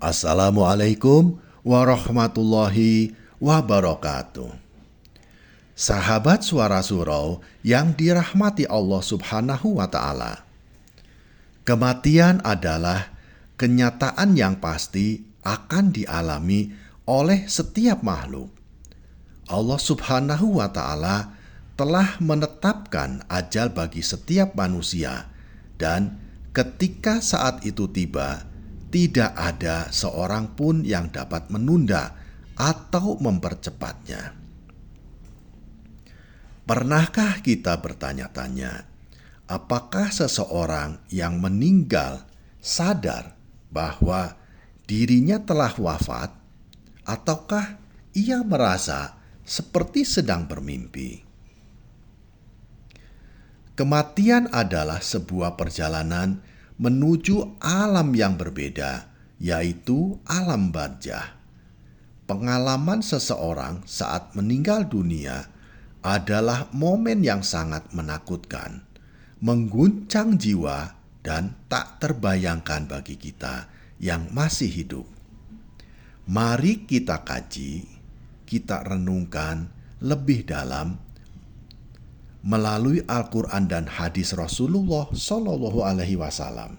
Assalamualaikum warahmatullahi wabarakatuh. Sahabat Suara Surau yang dirahmati Allah Subhanahu wa Ta'ala, kematian adalah kenyataan yang pasti akan dialami oleh setiap makhluk. Allah Subhanahu wa Ta'ala telah menetapkan ajal bagi setiap manusia, dan ketika saat itu tiba, tidak ada seorang pun yang dapat menunda atau mempercepatnya. Pernahkah kita bertanya-tanya, apakah seseorang yang meninggal sadar bahwa dirinya telah wafat, ataukah ia merasa seperti sedang bermimpi? Kematian adalah sebuah perjalanan menuju alam yang berbeda, yaitu alam barzah. Pengalaman seseorang saat meninggal dunia adalah momen yang sangat menakutkan, mengguncang jiwa, dan tak terbayangkan bagi kita yang masih hidup. Mari kita kaji, kita renungkan lebih dalam melalui Al-Quran dan hadis Rasulullah Shallallahu Alaihi Wasallam.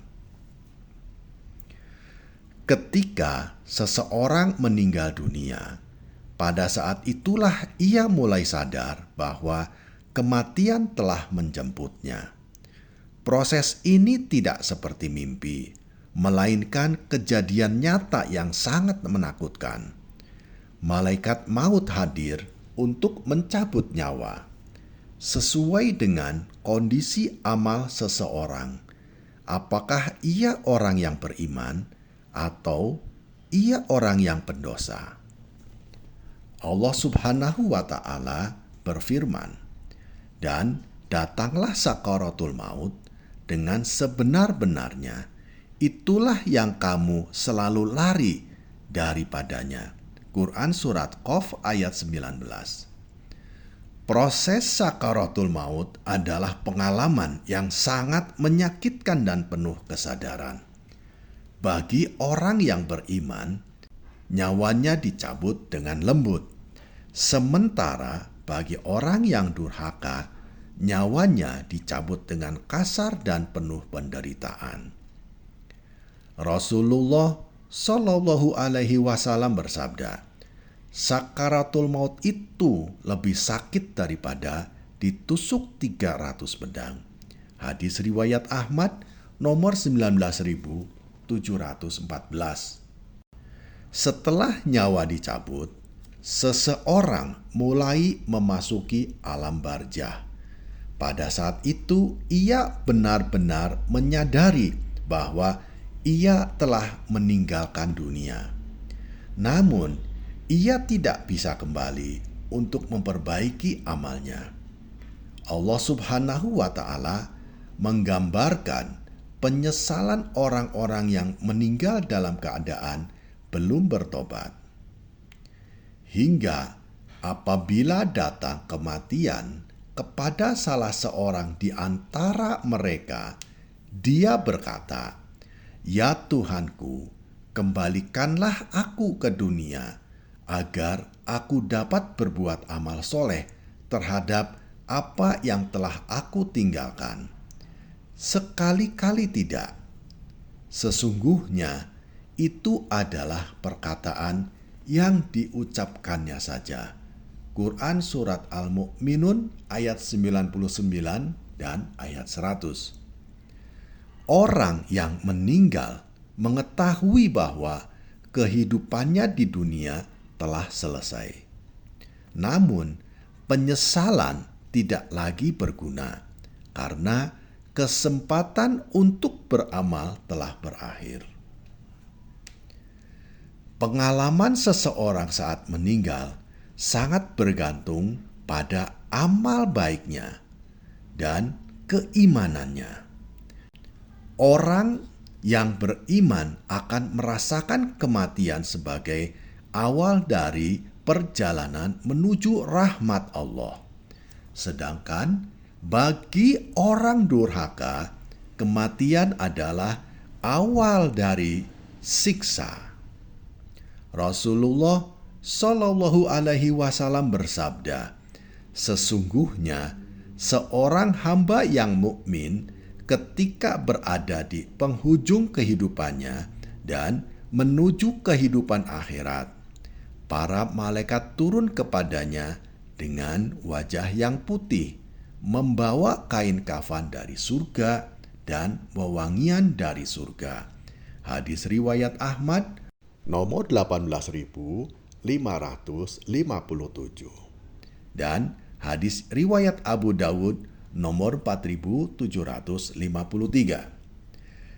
Ketika seseorang meninggal dunia, pada saat itulah ia mulai sadar bahwa kematian telah menjemputnya. Proses ini tidak seperti mimpi, melainkan kejadian nyata yang sangat menakutkan. Malaikat maut hadir untuk mencabut nyawa sesuai dengan kondisi amal seseorang. Apakah ia orang yang beriman atau ia orang yang pendosa? Allah Subhanahu wa Ta'ala berfirman, "Dan datanglah sakaratul maut dengan sebenar-benarnya. Itulah yang kamu selalu lari daripadanya." Quran Surat Qaf ayat 19. Proses sakaratul maut adalah pengalaman yang sangat menyakitkan dan penuh kesadaran. Bagi orang yang beriman, nyawanya dicabut dengan lembut. Sementara bagi orang yang durhaka, nyawanya dicabut dengan kasar dan penuh penderitaan. Rasulullah Shallallahu Alaihi Wasallam bersabda, sakaratul maut itu lebih sakit daripada ditusuk 300 pedang. Hadis riwayat Ahmad nomor 19.714. Setelah nyawa dicabut, seseorang mulai memasuki alam barzah. Pada saat itu ia benar-benar menyadari bahwa ia telah meninggalkan dunia. Namun ia tidak bisa kembali untuk memperbaiki amalnya. Allah Subhanahu wa Ta'ala menggambarkan penyesalan orang-orang yang meninggal dalam keadaan belum bertobat. Hingga apabila datang kematian kepada salah seorang di antara mereka, dia berkata, "Ya Tuhanku, kembalikanlah aku ke dunia, agar aku dapat berbuat amal soleh terhadap apa yang telah aku tinggalkan." Sekali-kali tidak. Sesungguhnya itu adalah perkataan yang diucapkannya saja. Quran Surat Al-Mu'minun ayat 99 dan ayat 100. Orang yang meninggal mengetahui bahwa kehidupannya di dunia telah selesai. Namun, penyesalan tidak lagi berguna karena kesempatan untuk beramal telah berakhir. Pengalaman seseorang saat meninggal sangat bergantung pada amal baiknya dan keimanannya. Orang yang beriman akan merasakan kematian sebagai awal dari perjalanan menuju rahmat Allah. Sedangkan bagi orang durhaka, kematian adalah awal dari siksa. Rasulullah Shallallahu Alaihi Wasallam bersabda, sesungguhnya seorang hamba yang mukmin ketika berada di penghujung kehidupannya dan menuju kehidupan akhirat, para malaikat turun kepadanya dengan wajah yang putih, membawa kain kafan dari surga dan wewangian dari surga. Hadis riwayat Ahmad nomor 18.557 dan hadis riwayat Abu Dawud nomor 4753.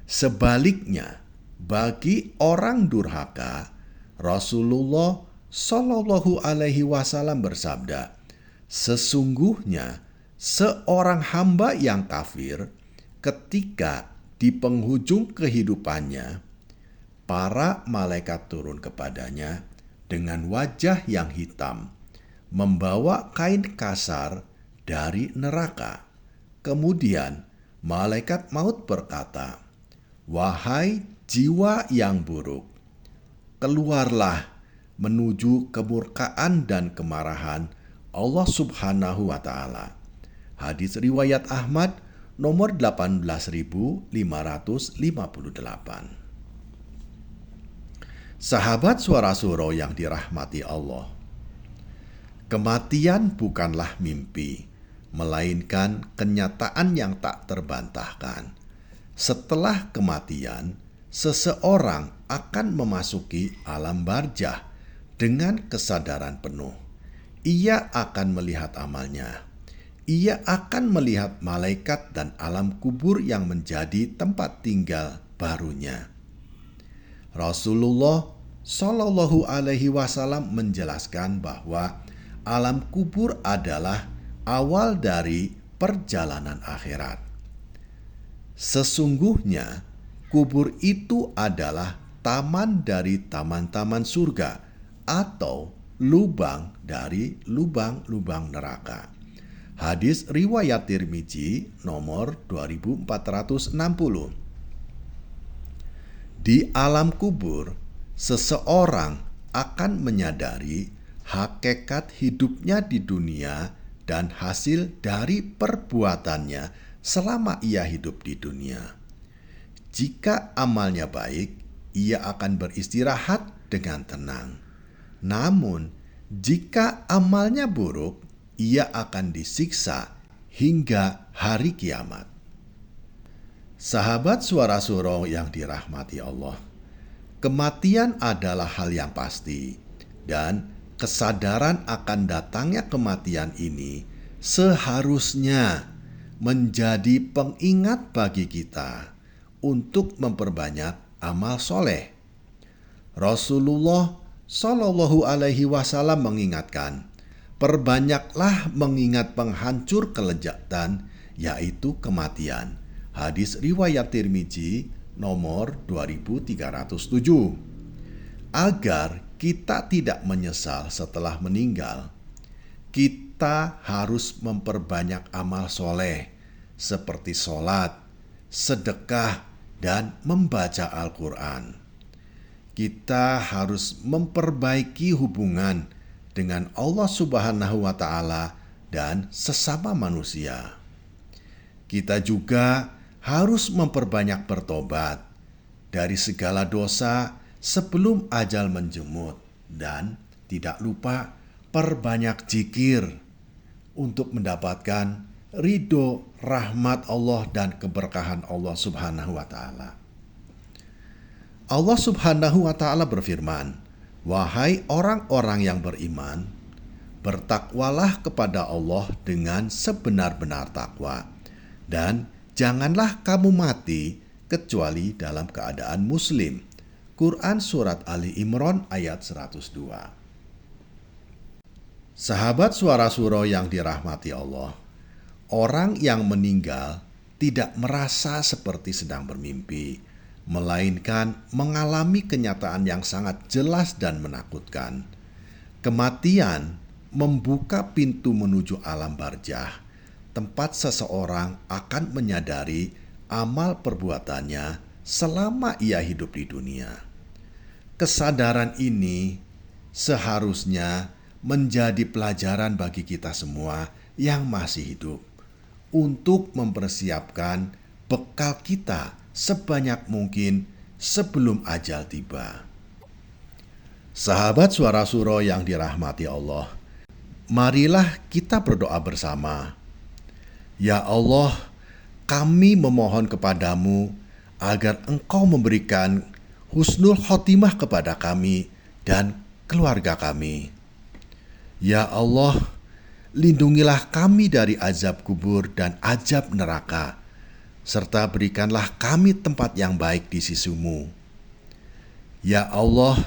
Sebaliknya, bagi orang durhaka, Rasulullah Shallallahu Alaihi Wasallam bersabda, sesungguhnya seorang hamba yang kafir ketika di penghujung kehidupannya, para malaikat turun kepadanya dengan wajah yang hitam, membawa kain kasar dari neraka. Kemudian malaikat maut berkata, wahai jiwa yang buruk, keluarlah menuju kemurkaan dan kemarahan Allah Subhanahu wa Ta'ala. Hadis riwayat Ahmad nomor 18.558. Sahabat Suara Suro yang dirahmati Allah, kematian bukanlah mimpi, melainkan kenyataan yang tak terbantahkan. Setelah kematian, seseorang akan memasuki alam barzah dengan kesadaran penuh. Ia akan melihat amalnya. Ia akan melihat malaikat dan alam kubur yang menjadi tempat tinggal barunya. Rasulullah Shallallahu Alaihi Wasallam menjelaskan bahwa alam kubur adalah awal dari perjalanan akhirat. Sesungguhnya kubur itu adalah taman dari taman-taman surga atau lubang dari lubang-lubang neraka. Hadis riwayat Tirmizi nomor 2460. Di alam kubur, seseorang akan menyadari hakikat hidupnya di dunia dan hasil dari perbuatannya selama ia hidup di dunia. Jika amalnya baik, ia akan beristirahat dengan tenang. Namun, jika amalnya buruk, ia akan disiksa hingga hari kiamat. Sahabat Suara Suro yang dirahmati Allah, kematian adalah hal yang pasti, dan kesadaran akan datangnya kematian ini seharusnya menjadi pengingat bagi kita untuk memperbanyak amal soleh. Rasulullah Shallallahu Alaihi Wasallam mengingatkan, perbanyaklah mengingat penghancur kelezatan, yaitu kematian. Hadis riwayat Tirmizi nomor 2307. Agar kita tidak menyesal setelah meninggal, kita harus memperbanyak amal soleh seperti sholat, sedekah, dan membaca Al-Quran. Kita harus memperbaiki hubungan dengan Allah Subhanahu wa Ta'ala dan sesama manusia. Kita juga harus memperbanyak bertobat dari segala dosa sebelum ajal menjemput, dan tidak lupa perbanyak zikir untuk mendapatkan ridho, rahmat Allah dan keberkahan Allah Subhanahu wa Ta'ala. Allah Subhanahu wa Ta'ala berfirman, wahai orang-orang yang beriman, bertakwalah kepada Allah dengan sebenar-benar takwa, dan janganlah kamu mati kecuali dalam keadaan muslim. Quran Surat Ali Imran ayat 102. Sahabat Suara Suro yang dirahmati Allah, orang yang meninggal tidak merasa seperti sedang bermimpi, melainkan mengalami kenyataan yang sangat jelas dan menakutkan. Kematian membuka pintu menuju alam barzah, tempat seseorang akan menyadari amal perbuatannya selama ia hidup di dunia. Kesadaran ini seharusnya menjadi pelajaran bagi kita semua yang masih hidup untuk mempersiapkan bekal kita sebanyak mungkin sebelum ajal tiba. Sahabat Suara Suro yang dirahmati Allah, marilah kita berdoa bersama. Ya Allah, kami memohon kepadamu agar Engkau memberikan husnul khotimah kepada kami dan keluarga kami. Ya Allah, lindungilah kami dari azab kubur dan azab neraka, serta berikanlah kami tempat yang baik di sisimu. Ya Allah,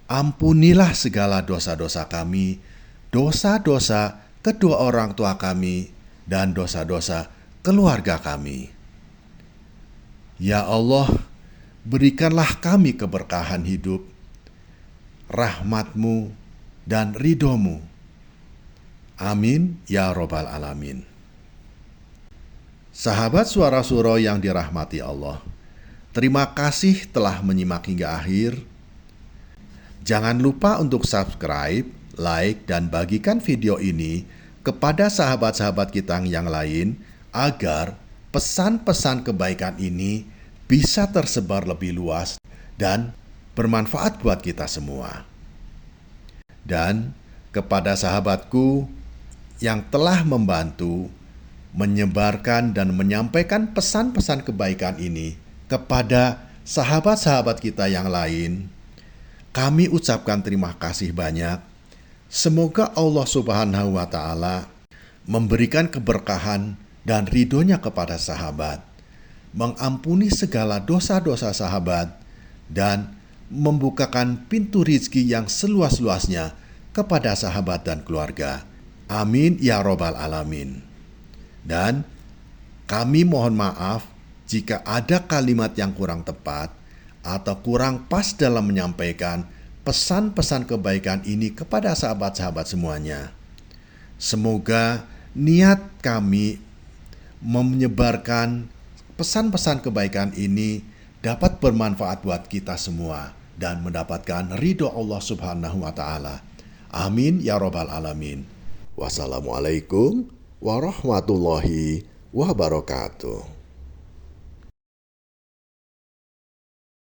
ampunilah segala dosa-dosa kami, dosa-dosa kedua orang tua kami, dan dosa-dosa keluarga kami. Ya Allah, berikanlah kami keberkahan hidup, rahmat-Mu, dan ridho-Mu. Amin ya Rabbal Alamin. Sahabat Suara Suro yang dirahmati Allah, terima kasih telah menyimak hingga akhir. Jangan lupa untuk subscribe, like, dan bagikan video ini kepada sahabat-sahabat kita yang lain agar pesan-pesan kebaikan ini bisa tersebar lebih luas dan bermanfaat buat kita semua. Dan kepada sahabatku yang telah membantu menyebarkan dan menyampaikan pesan-pesan kebaikan ini kepada sahabat-sahabat kita yang lain, kami ucapkan terima kasih banyak. Semoga Allah Subhanahu wa Ta'ala memberikan keberkahan dan ridhonya kepada sahabat, mengampuni segala dosa-dosa sahabat, dan membukakan pintu rizki yang seluas-luasnya kepada sahabat dan keluarga. Amin ya Rabbal Alamin. Dan kami mohon maaf jika ada kalimat yang kurang tepat atau kurang pas dalam menyampaikan pesan-pesan kebaikan ini kepada sahabat-sahabat semuanya. Semoga niat kami menyebarkan pesan-pesan kebaikan ini dapat bermanfaat buat kita semua dan mendapatkan ridho Allah Subhanahu wa Ta'ala. Amin ya Rabbal Alamin. Wassalamualaikum warahmatullahi wabarakatuh.